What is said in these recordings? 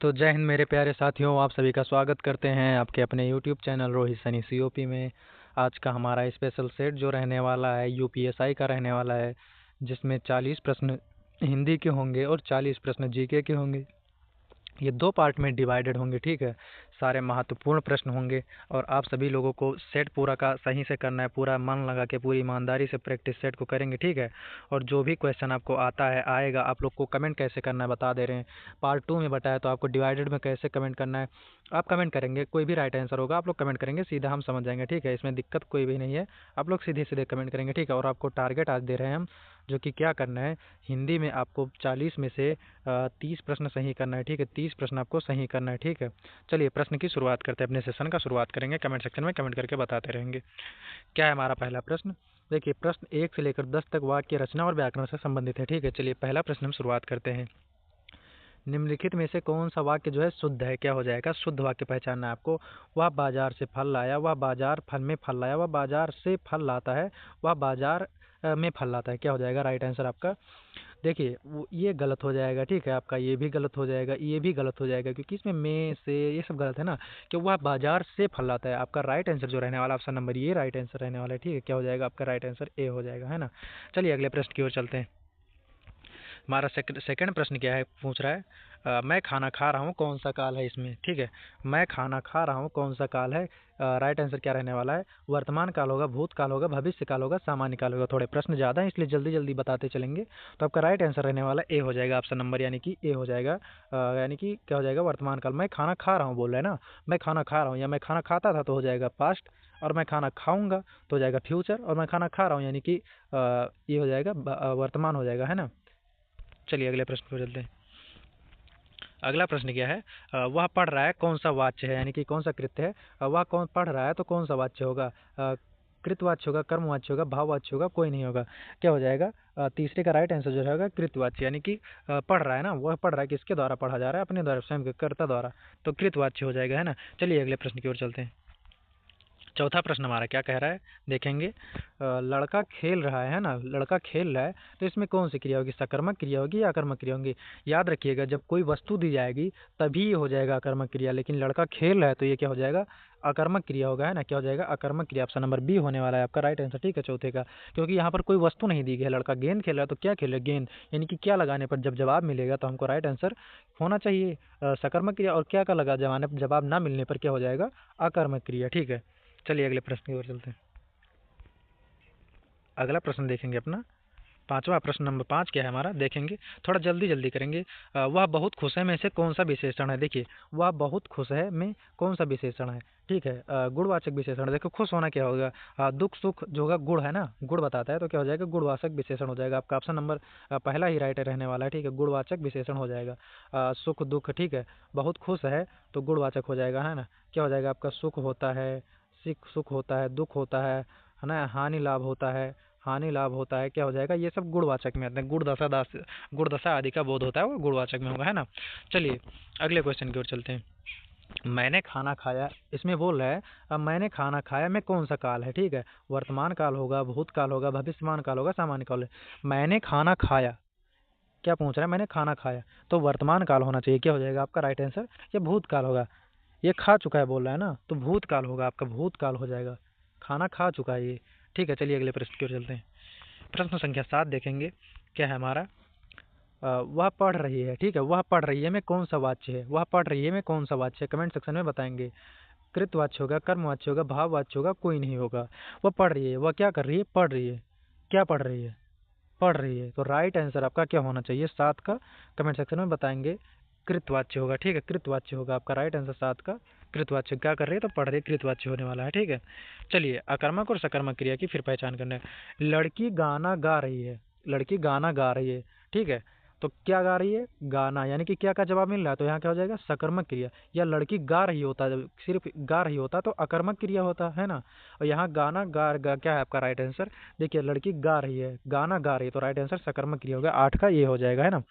तो जय हिंद मेरे प्यारे साथियों, आप सभी का स्वागत करते हैं आपके अपने YouTube channel Rohit Sunny COP में। आज का हमारा स्पेशल सेट जो रहने वाला है यूपीएसआई का रहने वाला है, जिसमें 40 प्रश्न हिंदी के होंगे और 40 प्रश्न जीके के होंगे। ये दो पार्ट में डिवाइडेड होंगे, ठीक है। सारे महत्वपूर्ण प्रश्न होंगे और आप सभी लोगों को सेट पूरा का सही से करना है, पूरा मन लगा के पूरी ईमानदारी से प्रैक्टिस सेट को करेंगे, ठीक है। और जो भी क्वेश्चन आपको आता है आएगा, आप लोग को कमेंट कैसे करना है बता दे रहे हैं। पार्ट 2 में बताया, तो आपको डिवाइडेड में कैसे कमेंट करना है आप कमेंट करेंगे, कोई भी राइट आंसर होगा आप लोग कमेंट करेंगे, सीधा हम समझ जाएंगे, ठीक है। इसमें दिक्कत कोई भी नहीं है, आप लोग सीधे सीधे कमेंट करेंगे, ठीक है। और आपको टारगेट आज दे रहे हैं हम, जो कि क्या करना है, हिंदी में आपको 40 में से 30 प्रश्न सही करना है, ठीक है। 30 प्रश्न आपको सही करना है, ठीक है। चलिए प्रश्न की शुरुआत करते हैं, अपने सेशन का शुरुआत करेंगे। कमेंट सेक्शन में कमेंट करके बताते रहेंगे। क्या है हमारा पहला प्रश्न? देखिए, प्रश्न 1 से लेकर 10 तक वाक्य रचना और व्याकरण से संबंधित है, ठीक है। चलिए पहला प्रश्न हम शुरुआत करते हैं। निम्नलिखित में से कौन सा वाक्य जो है शुद्ध है? क्या हो जाएगा? शुद्ध वाक्य पहचानना है आपको। वह बाजार से फल लाया, वह बाजार फल में फल लाया, वह बाजार से फल लाता है, वह बाजार में फल लाता है। क्या हो जाएगा राइट आंसर आपका? देखिए ये गलत हो जाएगा, ठीक है। आपका ये भी गलत हो जाएगा, ये भी गलत हो जाएगा, क्योंकि इसमें में से ये सब गलत है ना, कि वह बाजार से फल लाता है। आपका राइट आंसर जो रहने वाला ऑप्शन नंबर ये राइट आंसर रहने वाला है, ठीक है। क्या हो जाएगा आपका राइट आंसर? ए हो जाएगा, है ना। चलिए अगले प्रश्न की ओर चलते हैं। हमारा सेकंड प्रश्न क्या है, पूछ रहा है मैं खाना खा रहा हूँ, कौन सा काल है इसमें, ठीक है। मैं खाना खा रहा हूँ कौन सा काल है? राइट आंसर क्या रहने वाला है? वर्तमान काल होगा, भूतकाल होगा, भविष्य काल होगा, सामान्य काल होगा। थोड़े प्रश्न ज़्यादा हैं इसलिए जल्दी जल्दी बताते चलेंगे। तो आपका राइट आंसर रहने वाला ए हो जाएगा, ऑप्शन नंबर यानी कि ए हो जाएगा। यानी कि क्या हो जाएगा? वर्तमान काल। मैं खाना खा रहा हूँ बोल रहा है ना, मैं खाना खा रहा हूँ, या मैं खाना खाता था तो हो जाएगा पास्ट, और मैं खाना खाऊंगा तो हो जाएगा फ्यूचर, और मैं खाना खा रहा हूँ यानी कि ये हो जाएगा वर्तमान हो जाएगा, है ना। चलिए अगले प्रश्न पर चलते हैं। अगला प्रश्न क्या है? वह पढ़ रहा है कौन सा वाच्य है, यानी कि कौन सा कृत्य है? वह कौन पढ़ रहा है तो कौन सा वाच्य होगा? कृतवाच्य होगा, कर्मवाच्य होगा, भाववाच्य होगा, कोई नहीं होगा। क्या हो जाएगा? तीसरे का राइट आंसर जो रहेगा कृतवाच्य, यानी कि पढ़ रहा है ना, वह पढ़ रहा है, किसके द्वारा पढ़ा जा रहा है? अपने द्वारा, स्वयं के कर्ता द्वारा, तो कृतवाच्य हो जाएगा, है ना। चलिए अगले प्रश्न की ओर चलते हैं। चौथा प्रश्न हमारा क्या कह रहा है, देखेंगे। लड़का खेल रहा है ना, लड़का खेल रहा है, तो इसमें कौन सी क्रिया होगी? सकर्मक क्रिया होगी या आकर्मक क्रिया होगी? याद रखिएगा, जब कोई वस्तु दी जाएगी तभी ये हो जाएगा आकर्मक क्रिया, लेकिन लड़का खेल रहा है तो ये क्या हो जाएगा? आकर्मक क्रिया होगा, है ना। क्या हो जाएगा? आकर्मक क्रिया। ऑप्शन नंबर बी होने वाला है आपका राइट आंसर, ठीक है, चौथे का। क्योंकि यहाँ पर कोई वस्तु नहीं दी गई है, लड़का गेंद खेल रहा है, तो क्या खेल रहा है? गेंद, यानी कि क्या लगाने पर जब जवाब मिलेगा तो हमको राइट आंसर होना चाहिए सकर्मक क्रिया, और क्या का लगा जवाब ना मिलने पर क्या हो जाएगा? आकर्मक क्रिया, ठीक है। चलिए अगले प्रश्न की ओर चलते हैं। अगला प्रश्न देखेंगे अपना पांचवा प्रश्न नंबर 5 क्या है हमारा, देखेंगे। थोड़ा जल्दी जल्दी करेंगे। वह बहुत खुश है में से कौन सा विशेषण है? देखिए, वह बहुत खुश है में कौन सा विशेषण है, ठीक है। गुणवाचक विशेषण। देखो खुश होना क्या होगा? दुख सुख जो होगा, गुण है ना, गुण बताता है, तो क्या हो जाएगा? गुणवाचक विशेषण हो जाएगा। आपका ऑप्शन नंबर पहला ही राइट रहने वाला है, ठीक है, गुणवाचक विशेषण हो जाएगा। सुख दुख, ठीक है, बहुत खुश है तो गुणवाचक हो जाएगा, है ना। क्या हो जाएगा आपका? सुख होता है, सुख होता है, दुख होता है ना, हानि लाभ होता है, हानि लाभ होता है, क्या हो जाएगा? ये सब गुणवाचक में आते हैं। गुणदशा आदि का बोध होता है, वो गुणवाचक में होगा, है ना। चलिए अगले क्वेश्चन की ओर चलते हैं। मैंने खाना खाया, इसमें बोल रहा है अब मैंने खाना खाया में कौन सा काल है, ठीक है। वर्तमान काल होगा, भूतकाल होगा, भविष्यमान काल होगा, सामान्य काल है। मैंने खाना खाया, क्या पूछ रहा है? मैंने खाना खाया, तो वर्तमान काल होना चाहिए। क्या हो जाएगा आपका राइट आंसर? ये भूतकाल होगा, ये खा चुका है बोल रहा है ना, तो भूतकाल होगा आपका, भूतकाल हो जाएगा, खाना खा चुका है ये, ठीक है। चलिए अगले प्रश्न की ओर चलते हैं। प्रश्न संख्या 7 देखेंगे। क्या है हमारा? वह पढ़ रही है, ठीक है, वह पढ़ रही है में कौन सा वाच्य है? वह पढ़ रही है में कौन सा वाच्य है? कमेंट सेक्शन में बताएंगे। कृतवाच्य होगा, कर्मवाच्य होगा, भाववाच्य होगा, कोई नहीं होगा। वह पढ़ रही है, वह क्या कर रही है? पढ़ रही है। क्या पढ़ रही है? पढ़ रही है, तो राइट आंसर आपका क्या होना चाहिए? 7 का कमेंट सेक्शन में बताएंगे। कृतवाच्य होगा, ठीक है, कृतवाच्य होगा आपका राइट आंसर 7 का। कृतवाच्य क्या कर रही है? तो पढ़ रही है, कृतवाच्य होने वाला है, ठीक है। चलिए अकर्मक और सकर्मक क्रिया की फिर पहचान करना है। लड़की गाना गा रही है, लड़की गाना गा रही है, ठीक है, तो क्या गा रही है? गाना, यानी कि क्या का जवाब मिल रहा है, तो यहाँ क्या हो जाएगा? सकर्मक क्रिया। या लड़की गा रही होता, जब सिर्फ गा रही होता तो अकर्मक क्रिया होता है ना। और यहाँ गाना गा क्या है आपका राइट आंसर? देखिए लड़की गा रही है, गाना गा रही है, तो राइट आंसर सकर्मक क्रिया होगा, 8 का ये हो जाएगा, है ना।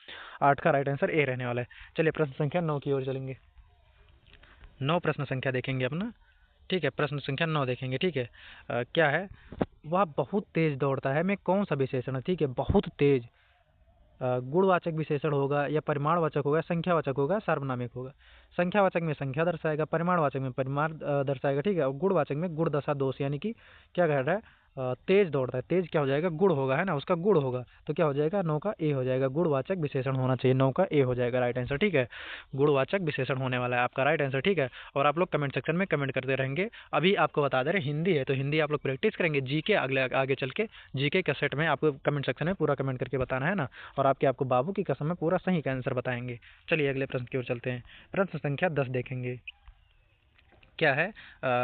8 का राइट आंसर ए रहने वाला है। चलिए प्रश्न संख्या 9 की ओर चलेंगे। 9 प्रश्न संख्या देखेंगे अपना, ठीक है, प्रश्न संख्या 9 देखेंगे, ठीक है। क्या है? वह बहुत तेज दौड़ता है में कौन सा विशेषण है, ठीक है, बहुत तेज, गुणवाचक विशेषण होगा या परिमाणवाचक होगा, संख्यावाचक होगा, सार्वनामिक होगा। संख्यावाचक में संख्या दर्शाएगा, परिमाणवाचक में परिमाण दर्शाएगा, ठीक है। और गुणवाचक में गुण दशा दोष, यानी कि क्या कह रहा है, तेज दौड़ता है, तेज क्या हो जाएगा, गुण होगा, है ना, उसका गुण होगा, तो क्या हो जाएगा, 9 का ए हो जाएगा। गुणवाचक विशेषण होना चाहिए, 9 का ए हो जाएगा राइट आंसर, ठीक है। गुणवाचक विशेषण होने वाला है आपका राइट आंसर, ठीक है। और आप लोग कमेंट सेक्शन में कमेंट करते रहेंगे। अभी आपको बता दे रहे हिंदी है, तो हिंदी आप लोग प्रैक्टिस करेंगे। जीके अगले आगे चल के जीके का सेट में आपको कमेंट सेक्शन में पूरा कमेंट करके बताना है ना, और आपको बाबू की कसम में पूरा सही का आंसर बताएंगे। चलिए अगले प्रश्न की ओर चलते हैं। प्रश्न संख्या 10 देखेंगे, क्या है,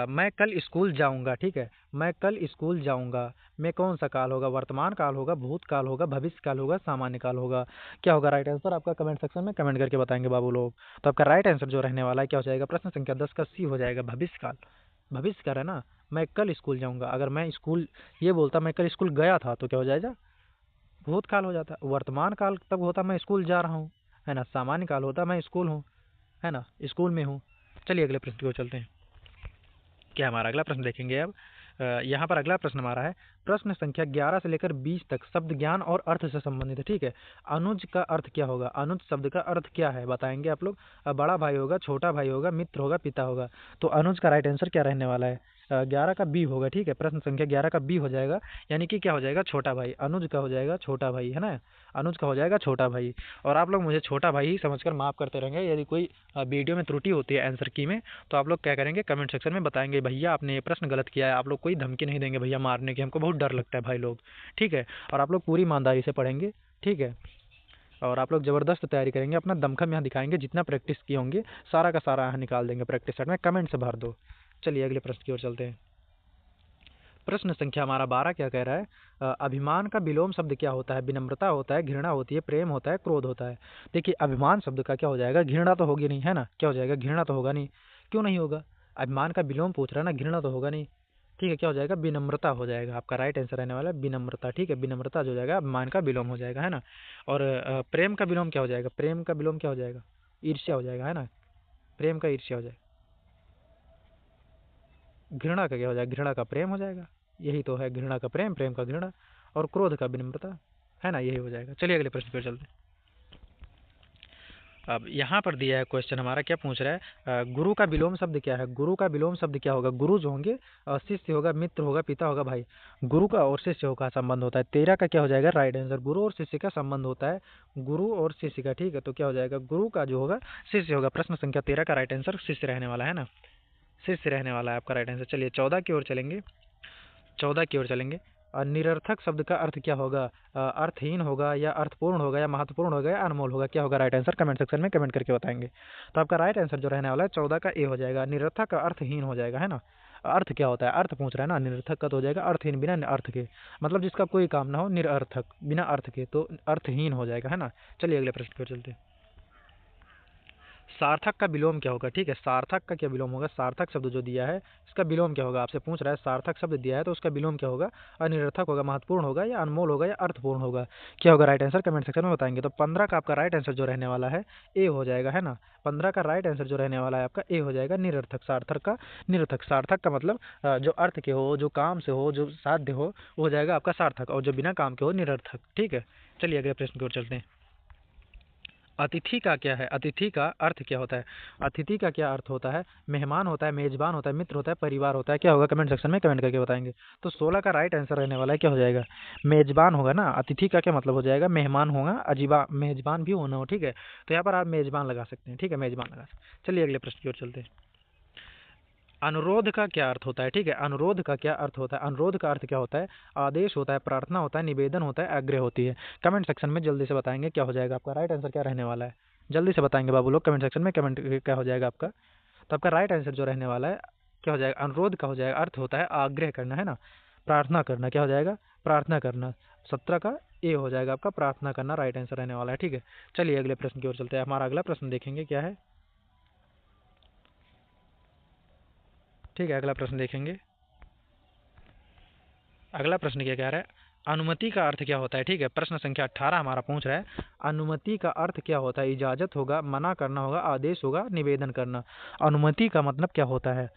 मैं कल स्कूल जाऊंगा, ठीक है। मैं कल स्कूल जाऊंगा में कौन सा काल होगा, वर्तमान काल होगा, भूतकाल होगा, भविष्य काल होगा, सामान्य काल होगा। क्या होगा राइट आंसर, आपका कमेंट सेक्शन में कमेंट करके बताएंगे बाबू लोग। तो आपका राइट आंसर जो रहने वाला है क्या हो जाएगा, प्रश्न संख्या 10 का सी हो जाएगा, भविष्य काल। भविष्य काल है ना, मैं कल स्कूल जाऊंगा। अगर मैं स्कूल ये बोलता मैं कल स्कूल गया था तो क्या हो जाएगा, भूतकाल हो जाता। वर्तमान काल तब होता मैं स्कूल जा रहा हूँ, है ना। सामान्य काल होता मैं स्कूल हूँ, है ना, स्कूल में हूँ। चलिए अगले प्रश्न की ओर चलते हैं। क्या हमारा अगला प्रश्न देखेंगे अब। यहाँ पर अगला प्रश्न हमारा है, प्रश्न संख्या 11 से लेकर 20 तक शब्द ज्ञान और अर्थ से संबंधित है, ठीक है। अनुज का अर्थ क्या होगा, अनुज शब्द का अर्थ क्या है बताएंगे आप लोग। बड़ा भाई होगा, छोटा भाई होगा, मित्र होगा, पिता होगा। तो अनुज का राइट आंसर क्या रहने वाला है, 11 का बी होगा, ठीक है। प्रश्न संख्या 11 का बी हो जाएगा, यानी कि क्या हो जाएगा, छोटा भाई। अनुज का हो जाएगा छोटा भाई, है ना, अनुज का हो जाएगा छोटा भाई। और आप लोग मुझे छोटा भाई ही समझकर माफ़ करते रहेंगे। यदि कोई वीडियो में त्रुटि होती है आंसर की में, तो आप लोग क्या करेंगे, कमेंट सेक्शन में बताएंगे भैया आपने ये प्रश्न गलत किया है। आप लोग कोई धमकी नहीं देंगे भैया मारने की, हमको बहुत डर लगता है भाई लोग, ठीक है। और आप लोग पूरी ईमानदारी से पढ़ेंगे, ठीक है। और आप लोग ज़बरदस्त तैयारी करेंगे, अपना दमखम यहाँ दिखाएंगे, जितना प्रैक्टिस किए होंगे सारा का सारा यहाँ निकाल देंगे प्रैक्टिस सेट में, कमेंट से भर दो। चलिए अगले प्रश्न की ओर चलते हैं। प्रश्न संख्या हमारा 12 क्या कह रहा है, अभिमान का विलोम शब्द क्या होता है, विनम्रता होता है, घृणा होती है, प्रेम होता है, क्रोध होता है। देखिए अभिमान शब्द का क्या हो जाएगा, घृणा तो होगी नहीं, है ना, क्या हो जाएगा, घृणा तो होगा नहीं। क्यों नहीं होगा, अभिमान का विलोम पूछ रहा है ना, घृणा तो होगा नहीं, ठीक है। क्या हो जाएगा, विनम्रता हो जाएगा, आपका राइट आंसर रहने वाला है विनम्रता, ठीक है। विनम्रता जो हो जाएगा अभिमान का विलोम हो जाएगा, है ना। और प्रेम का विलोम क्या हो जाएगा, प्रेम का विलोम क्या हो जाएगा, ईर्ष्या हो जाएगा, है ना। प्रेम का ईर्ष्या हो जाएगा। घृणा का क्या हो जाएगा, घृणा का प्रेम हो जाएगा। यही तो है, घृणा का प्रेम, प्रेम का घृणा, और क्रोध का विनम्रता, है ना, यही हो जाएगा। चलिए अगले प्रश्न पर चलते हैं। अब यहाँ पर दिया है क्वेश्चन हमारा, क्या पूछ रहा है, गुरु का विलोम शब्द क्या है। गुरु का विलोम शब्द क्या होगा, गुरु जो होंगे, शिष्य होगा, मित्र होगा, पिता होगा, भाई। गुरु का और शिष्य का संबंध होता है। 13 का क्या हो जाएगा राइट आंसर, गुरु और शिष्य का संबंध होता है, गुरु और शिष्य का, ठीक है। तो क्या हो जाएगा, गुरु का जो होगा शिष्य होगा। प्रश्न संख्या 13 का राइट आंसर शिष्य रहने वाला है ना, शिष्य रहने वाला है आपका राइट आंसर। चलिए 14 की ओर चलेंगे, 14 की ओर चलेंगे। निरर्थक शब्द का अर्थ क्या होगा, अर्थहीन होगा, या अर्थपूर्ण होगा, या महत्वपूर्ण होगा, या अनमोल होगा। क्या होगा राइट आंसर, कमेंट सेक्शन में कमेंट करके बताएंगे। तो आपका राइट आंसर जो रहने वाला है 14 का ए हो जाएगा। निरर्थक का अर्थहीन हो जाएगा, है ना। अर्थ क्या होता है, अर्थ पूछ रहा है ना, निरर्थक का तो हो जाएगा अर्थहीन, बिना अर्थ के, मतलब जिसका कोई काम ना हो, निरर्थक बिना अर्थ के, तो अर्थहीन हो जाएगा, है ना। चलिए अगले प्रश्न पर चलते हैं। सार्थक का विलोम क्या होगा, ठीक है। सार्थक का क्या विलोम होगा, सार्थक शब्द जो दिया है इसका विलोम क्या होगा, आपसे पूछ रहा है। सार्थक शब्द दिया है तो उसका विलोम क्या होगा, अनिरर्थक होगा, महत्वपूर्ण होगा, या अनमोल होगा, या अर्थपूर्ण होगा। क्या होगा राइट आंसर, कमेंट सेक्शन में बताएंगे। तो 15 का आपका राइट आंसर जो रहने वाला है ए हो जाएगा, है ना। 15 का राइट आंसर जो रहने वाला है आपका ए हो जाएगा, निरर्थक। सार्थक का निरर्थक, सार्थक का मतलब जो अर्थ के हो, जो काम से हो, जो साध्य हो, वो हो जाएगा आपका सार्थक, और जो बिना काम के हो निरर्थक, ठीक है। चलिए अगले प्रश्न की ओर चलते हैं। अतिथि का क्या है, अतिथि का अर्थ क्या होता है। अतिथि का क्या अर्थ होता है, मेहमान होता है, मेजबान होता है, मित्र होता है, परिवार होता है। क्या होगा कमेंट सेक्शन में कमेंट करके बताएंगे। तो 16 का राइट आंसर रहने वाला है, क्या हो जाएगा, मेजबान होगा ना। अतिथि का क्या मतलब हो जाएगा, मेहमान होगा, अजीबा मेजबान भी होना हो, ठीक है। तो यहाँ पर आप मेजबान लगा सकते हैं, ठीक है, मेजबान लगा सकते हैं। चलिए अगले प्रश्न की ओर चलते हैं। अनुरोध का क्या अर्थ होता है, ठीक है। अनुरोध का क्या अर्थ होता है, अनुरोध का अर्थ क्या होता है, आदेश होता है, प्रार्थना होता है, निवेदन होता है, आग्रह होती है। कमेंट सेक्शन में जल्दी से बताएंगे क्या हो जाएगा, आपका राइट आंसर क्या रहने वाला है, जल्दी से बताएंगे बाबू लोग, कमेंट सेक्शन में कमेंट क्या हो जाएगा आपका। तो आपका राइट आंसर जो रहने वाला है क्या हो जाएगा, अनुरोध का हो जाएगा, अर्थ होता है आग्रह करना, है ना, प्रार्थना करना। क्या हो जाएगा, प्रार्थना करना। 17 का ए हो जाएगा आपका, प्रार्थना करना राइट आंसर रहने वाला है, ठीक है। चलिए अगले प्रश्न की ओर चलते हैं। हमारा अगला प्रश्न देखेंगे क्या है, ठीक है, अगला प्रश्न देखेंगे। अगला प्रश्न क्या कह रहा है, अनुमति का अर्थ क्या होता है, ठीक है। प्रश्न संख्या 18 हमारा पूछ रहा है, अनुमति का अर्थ क्या होता है। इजाजत होगा, मना करना होगा, आदेश होगा, निवेदन करना। अनुमति का मतलब क्या होता है।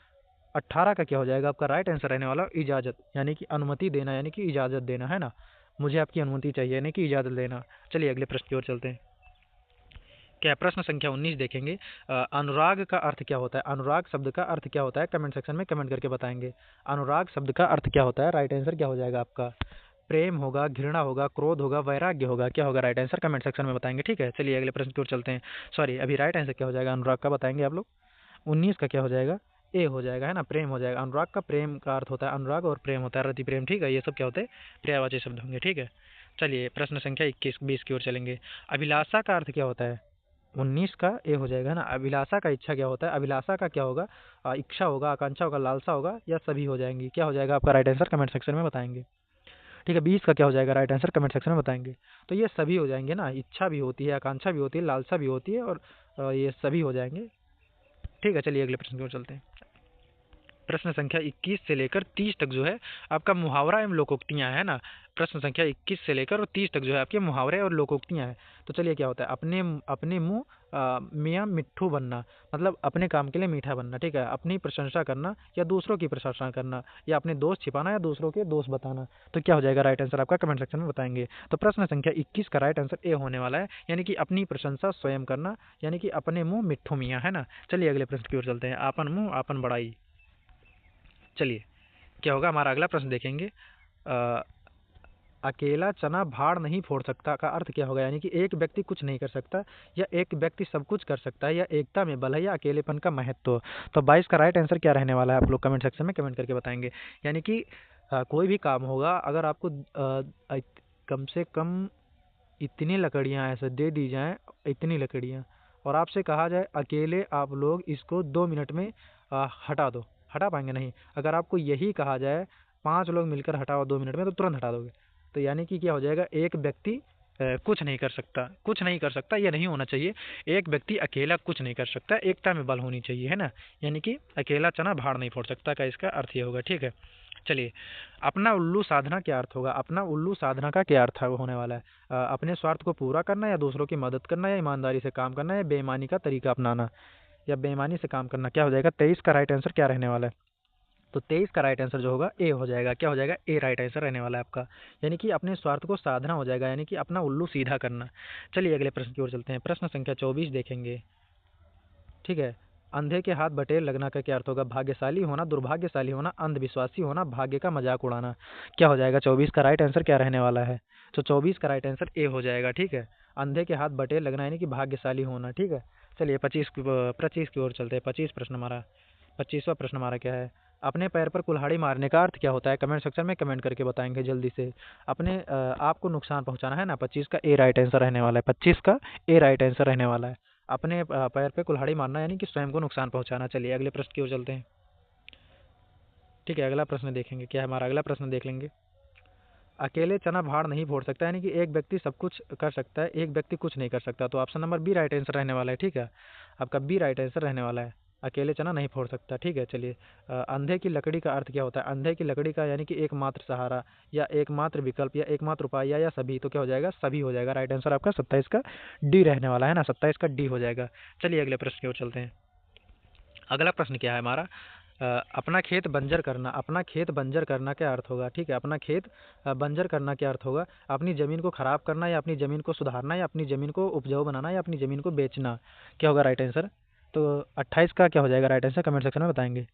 18 का क्या हो जाएगा आपका राइट आंसर रहने वाला, इजाजत, यानी कि अनुमति देना, यानी कि इजाजत देना, है ना। मुझे आपकी अनुमति चाहिए, यानी कि इजाज़त लेना। चलिए अगले प्रश्न की ओर चलते हैं। क्या है? प्रश्न संख्या 19 देखेंगे। अनुराग का अर्थ क्या होता है? अनुराग शब्द का अर्थ क्या होता है? कमेंट सेक्शन में कमेंट करके बताएंगे। अनुराग शब्द का अर्थ क्या होता है? राइट आंसर क्या हो जाएगा आपका? प्रेम होगा, घृणा होगा, क्रोध होगा, वैराग्य होगा, क्या होगा राइट आंसर? कमेंट सेक्शन में बताएंगे, ठीक है। चलिए अगले प्रश्न की ओर चलते हैं। सॉरी, अभी राइट आंसर क्या हो जाएगा अनुराग का बताएंगे आप लोग। 19 का क्या हो जाएगा? ए हो जाएगा, है ना, प्रेम हो जाएगा। अनुराग का प्रेम का अर्थ होता है अनुराग, और प्रेम होता है रति प्रेम, ठीक है। ये सब क्या होते हैं? पर्यायवाची शब्द होंगे, ठीक है। चलिए प्रश्न संख्या 21-20 की ओर चलेंगे। अभिलाषा का अर्थ क्या होता है? 19 का ए हो जाएगा, है ना। अभिलाषा का इच्छा क्या होता है? अभिलाषा का क्या होगा? इच्छा होगा, आकांक्षा होगा, लालसा होगा, या सभी हो जाएंगी? क्या हो जाएगा आपका राइट आंसर? कमेंट सेक्शन में बताएंगे, ठीक है। 20 का क्या हो जाएगा राइट आंसर? कमेंट सेक्शन में बताएंगे। तो ये सभी हो जाएंगे ना, इच्छा भी होती है, आकांक्षा भी होती है, लालसा भी होती है, और ये सभी हो जाएंगे, ठीक है। चलिए अगले प्रश्न की ओर चलते हैं। प्रश्न संख्या 21 से लेकर 30 तक जो है आपका मुहावरा एवं लोकोक्तियां है ना। प्रश्न संख्या 21 से लेकर और 30 तक जो है आपके मुहावरे और लोकोक्तियां हैं। तो चलिए क्या होता है? अपने अपने मुंह मियाँ मिट्ठू बनना, मतलब अपने काम के लिए मीठा बनना, ठीक है। अपनी प्रशंसा करना या दूसरों की प्रशंसा करना, या अपने दोस्त छिपाना या दूसरों के दोस्त बताना। तो क्या हो जाएगा राइट आंसर आपका? कमेंट सेक्शन में बताएंगे। तो प्रश्न संख्या 21 का राइट आंसर ए होने वाला है, यानी कि अपनी प्रशंसा स्वयं करना, यानी कि अपने मुंह मिट्ठू मियाँ, है ना। चलिए अगले प्रश्न की ओर चलते हैं। आपन मुंह आपन बड़ाई। चलिए क्या होगा हमारा अगला प्रश्न देखेंगे। अ, अकेला चना भाड़ नहीं फोड़ सकता का अर्थ क्या होगा? यानी कि एक व्यक्ति कुछ नहीं कर सकता, या एक व्यक्ति सब कुछ कर सकता है, या एकता में बल है, या अकेलेपन का महत्व। तो 22 का राइट आंसर क्या रहने वाला है? आप लोग कमेंट सेक्शन में कमेंट करके बताएंगे। यानी कि कोई भी काम होगा, अगर आपको कम से कम इतनी लकड़ियाँ ऐसे दे दी जाएं, इतनी लकड़ियाँ, और आपसे कहा जाए अकेले आप लोग इसको 2 मिनट में हटा दो, हटा पाएंगे? नहीं। अगर आपको यही कहा जाए 5 लोग मिलकर हटाओ 2 मिनट में, तो तुरंत हटा दोगे। तो यानी कि क्या हो जाएगा? एक व्यक्ति कुछ नहीं कर सकता, कुछ नहीं कर सकता, ये नहीं होना चाहिए। एक व्यक्ति अकेला कुछ नहीं कर सकता, एकता में बल होनी चाहिए, है ना। यानी कि अकेला चना भाड़ नहीं फोड़ सकता का इसका अर्थ ये होगा, ठीक है। चलिए, अपना उल्लू साधना क्या अर्थ होगा? अपना उल्लू साधना का क्या अर्थ होने वाला है? अपने स्वार्थ को पूरा करना, या दूसरों की मदद करना, या ईमानदारी से काम करना, या बेईमानी का तरीका अपनाना, या बेईमानी से काम करना। क्या हो जाएगा? 23 का राइट आंसर क्या रहने वाला है? तो 23 का राइट आंसर जो होगा ए हो जाएगा। क्या हो जाएगा? ए राइट आंसर रहने वाला है आपका। यानी कि अपने स्वार्थ को साधना हो जाएगा, यानी कि अपना उल्लू सीधा करना। चलिए अगले प्रश्न की ओर चलते हैं। प्रश्न संख्या 24 देखेंगे, ठीक है। अंधे के हाथ बटेर लगना का क्या अर्थ होगा? भाग्यशाली होना, दुर्भाग्यशाली होना, अंधविश्वासी होना, भाग्य का मजाक उड़ाना। क्या हो जाएगा? 24 का राइट आंसर क्या रहने वाला है? तो 24 का राइट आंसर ए हो जाएगा, ठीक है। अंधे के हाथ बटेर लगना यानी कि भाग्यशाली होना, ठीक है। चलिए 25 की ओर चलते हैं। 25 प्रश्न हमारा, 25वां प्रश्न हमारा क्या है? अपने पैर पर कुल्हाड़ी मारने का अर्थ क्या होता है? कमेंट सेक्शन में कमेंट करके बताएंगे जल्दी से। अपने आपको नुकसान पहुंचाना, है ना। 25 का ए राइट आंसर रहने वाला है। 25 का ए राइट आंसर रहने वाला है। अपने पैर पे कुल्हाड़ी मारना यानी कि स्वयं को नुकसान पहुंचाना। चलिए अगले प्रश्न की ओर चलते हैं, ठीक है। अगला प्रश्न देखेंगे, क्या है हमारा अगला प्रश्न देख लेंगे। अकेले चना भाड़ नहीं फोड़ सकता, यानी कि एक व्यक्ति सब कुछ कर सकता है, एक व्यक्ति कुछ नहीं कर सकता। तो option number B right answer रहने वाला है, ठीक है। आपका बी राइट आंसर रहने वाला है, अकेले चना नहीं फोड़ सकता, ठीक है। चलिए अंधे की लकड़ी का अर्थ क्या होता है? अंधे की लकड़ी का यानी कि एकमात्र सहारा, या एकमात्र विकल्प, या एकमात्र उपाय, या सभी। तो क्या हो जाएगा? सभी हो जाएगा। राइट आंसर आपका 27 का डी रहने वाला है ना, 27 का डी हो जाएगा। चलिए अगले प्रश्न की ओर चलते हैं। अगला प्रश्न क्या है हमारा? अपना खेत बंजर करना। अपना खेत बंजर करना क्या अर्थ होगा? ठीक है, अपना खेत बंजर करना क्या अर्थ होगा? अपनी ज़मीन को ख़राब करना, या अपनी ज़मीन को सुधारना, या अपनी ज़मीन को उपजाऊ बनाना, या अपनी ज़मीन को बेचना। क्या होगा राइट आंसर? तो 28 का क्या हो जाएगा राइट आंसर? कमेंट सेक्शन में बताएंगे।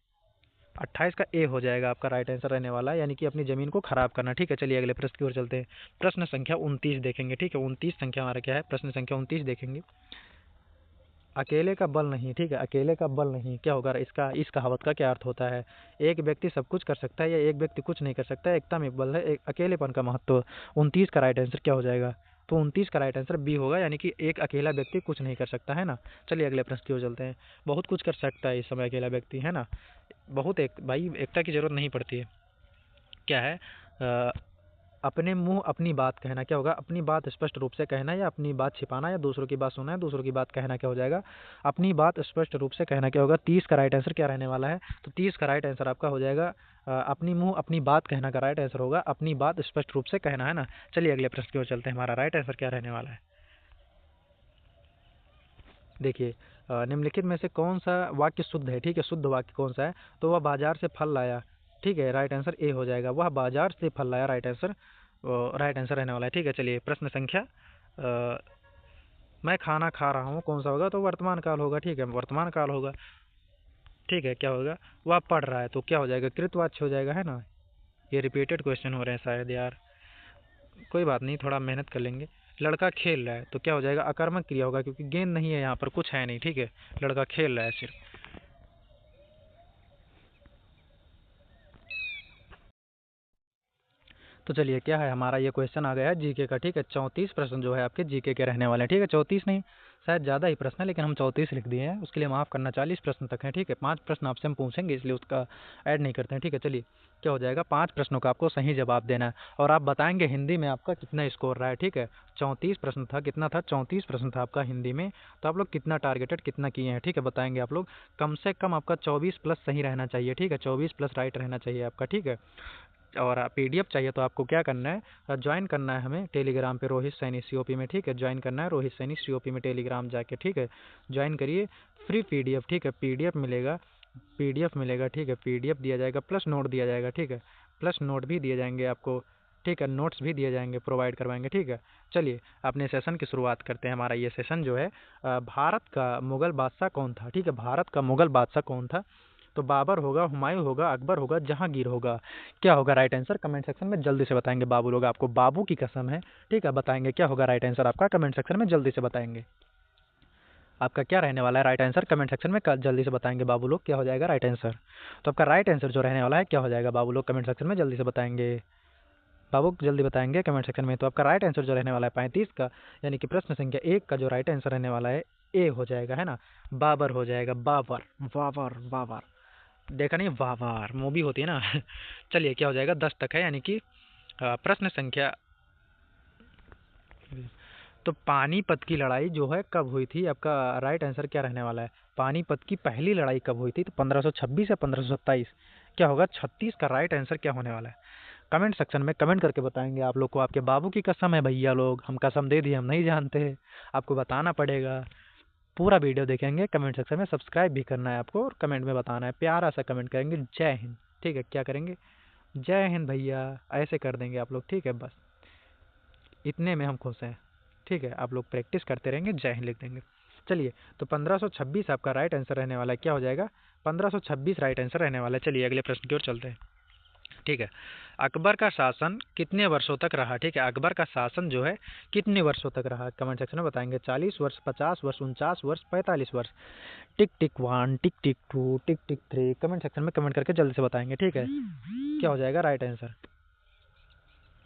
28 का ए हो जाएगा आपका राइट आंसर रहने वाला है, यानी कि अपनी ज़मीन को ख़राब करना, ठीक है। चलिए अगले प्रश्न की ओर चलते हैं। प्रश्न संख्या 29 देखेंगे, ठीक है। 29 संख्या हमारा क्या है? प्रश्न संख्या 29 देखेंगे। अकेले का बल नहीं, ठीक है। अकेले का बल नहीं क्या होगा इसका? इस कहावत का क्या अर्थ होता है? एक व्यक्ति सब कुछ कर सकता है, या एक व्यक्ति कुछ नहीं कर सकता है, एकता में बल है, एक अकेलेपन का महत्व। 29 का राइट आंसर क्या हो जाएगा? तो 29 का राइट आंसर बी होगा, यानी कि एक अकेला व्यक्ति कुछ नहीं कर सकता, है ना। चलिए अगले प्रश्न की ओर चलते हैं। बहुत कुछ कर सकता है इस समय अकेला व्यक्ति, है ना। बहुत एक भाई एकता की जरूरत नहीं पड़ती है। क्या है? अपने मुंह अपनी बात कहना। क्या होगा? अपनी बात स्पष्ट रूप से कहना, या अपनी बात छिपाना, या दूसरों की बात सुनना, या दूसरों की बात कहना। क्या हो जाएगा? अपनी बात स्पष्ट रूप से कहना। क्या होगा? 30 का राइट आंसर क्या रहने वाला है? तो 30 का राइट आंसर आपका हो जाएगा अपनी मुंह अपनी बात कहना का राइट आंसर होगा अपनी बात स्पष्ट रूप से कहना, है ना। चलिए अगले प्रश्न की ओर चलते हैं। हमारा राइट आंसर क्या रहने वाला है? देखिए निम्नलिखित में से कौन सा वाक्य शुद्ध है? ठीक है, शुद्ध वाक्य कौन सा है? तो वह बाजार से फल लाया, ठीक है। राइट आंसर ए हो जाएगा, वह बाजार से फल लाया, राइट आंसर। राइट आंसर रहने वाला है। ठीक है, चलिए प्रश्न संख्या मैं खाना खा रहा हूँ कौन सा होगा, तो वर्तमान काल होगा। ठीक है, वर्तमान काल होगा। ठीक है, क्या होगा, वह पढ़ रहा है तो क्या हो जाएगा, कृतवाच्य हो जाएगा, है ना। ये रिपीटेड क्वेश्चन हो रहे हैं शायद यार, कोई बात नहीं, थोड़ा मेहनत कर लेंगे। लड़का खेल रहा है तो क्या हो जाएगा, अकर्मक क्रिया होगा, क्योंकि गेंद नहीं है यहाँ पर, कुछ है नहीं। ठीक है, लड़का खेल रहा है सिर्फ। तो चलिए, क्या है हमारा ये क्वेश्चन आ गया है जीके का। ठीक है, 34 प्रश्न जो है आपके जीके के रहने वाले हैं। ठीक है, 34 नहीं, शायद ज़्यादा ही प्रश्न है, लेकिन हम 34 लिख दिए हैं, उसके लिए माफ़ करना। 40 प्रश्न तक हैं। ठीक है, 5 प्रश्न आपसे हम पूछेंगे, इसलिए उसका ऐड नहीं करते हैं। ठीक है, चलिए, क्या हो जाएगा, 5 प्रश्नों का आपको सही जवाब देना है, और आप बताएंगे हिंदी में आपका कितना स्कोर रहा है। ठीक है, 34 प्रश्न था, कितना था, 34 प्रश्न था आपका हिंदी में, तो आप लोग कितना टारगेटेड कितना किए हैं। ठीक है, बताएंगे आप लोग। कम से कम आपका 24 प्लस सही रहना चाहिए। ठीक है, 24 प्लस राइट रहना चाहिए आपका। ठीक है, और पीडीएफ चाहिए तो आपको क्या करना है, ज्वाइन करना है हमें टेलीग्राम पे, रोहित सैनी सीओपी में। ठीक है, ज्वाइन करना है रोहित सैनी सीओपी में टेलीग्राम जाके। ठीक है, ज्वाइन करिए, फ्री पीडीएफ। ठीक है, पीडीएफ मिलेगा, पीडीएफ मिलेगा। ठीक है, पीडीएफ दिया जाएगा, प्लस नोट दिया जाएगा। ठीक है, प्लस नोट भी दिए जाएंगे आपको। ठीक है, नोट्स भी दिए जाएंगे, प्रोवाइड करवाएंगे। ठीक है, चलिए अपने सेशन की शुरुआत करते हैं। हमारा ये सेशन जो है, भारत का मुगल बादशाह कौन था। ठीक है, भारत का मुगल बादशाह कौन था, तो बाबर होगा, हुमायूं होगा, अकबर होगा, जहांगीर होगा। क्या होगा राइट आंसर, कमेंट सेक्शन में जल्दी से बताएंगे। बाबू लोग, आपको बाबू की कसम है। ठीक है, बताएंगे क्या होगा राइट आंसर आपका, कमेंट सेक्शन में जल्दी से बताएंगे। आपका क्या रहने वाला है राइट आंसर, कमेंट सेक्शन में जल्दी से बताएंगे बाबू लोग, क्या हो जाएगा राइट आंसर। तो आपका राइट आंसर जो रहने वाला है क्या हो जाएगा, बाबू लोग कमेंट सेक्शन में जल्दी से बताएंगे। बाबू जल्दी बताएंगे कमेंट सेक्शन में। तो आपका राइट आंसर जो रहने वाला है 35 का, यानी कि प्रश्न संख्या 1 का जो राइट आंसर रहने वाला है ए हो जाएगा, है ना। बाबर हो जाएगा, बाबर बाबर बाबर, देखा नहीं, वाह मूवी होती है ना। चलिए, क्या हो जाएगा, 10 तक है, यानी कि प्रश्न संख्या, तो पानीपत की लड़ाई जो है कब हुई थी, आपका राइट आंसर क्या रहने वाला है। पानीपत की पहली लड़ाई कब हुई थी, तो 1526 या 1527, क्या होगा 36 का राइट आंसर क्या होने वाला है। कमेंट सेक्शन में कमेंट करके बताएंगे आप लोग को। आपके बाबू की कसम है भैया लोग, हम कसम दे दिए, हम नहीं जानते, आपको बताना पड़ेगा। पूरा वीडियो देखेंगे, कमेंट सेक्शन में सब्सक्राइब भी करना है आपको, और कमेंट में बताना है, प्यारा सा कमेंट करेंगे, जय हिंद। ठीक है, क्या करेंगे, जय हिंद भैया, ऐसे कर देंगे आप लोग। ठीक है, बस इतने में हम खुश हैं। ठीक है, आप लोग प्रैक्टिस करते रहेंगे, जय हिंद लिख देंगे। चलिए, तो 1526 आपका राइट आंसर रहने वाला है, क्या हो जाएगा 1526 राइट आंसर रहने वाला है। चलिए अगले प्रश्न की ओर चलते हैं। ठीक है, अकबर का शासन कितने वर्षों तक रहा। ठीक है, अकबर का शासन जो है कितने वर्षों तक रहा, कमेंट सेक्शन में बताएंगे। 40 वर्ष, 50 वर्ष, 49 वर्ष, 45 वर्ष। टिक टिक 1, टिक टिक 2, टिक टिक 3, कमेंट सेक्शन में कमेंट करके जल्दी से बताएंगे। ठीक है, क्या हो जाएगा राइट आंसर,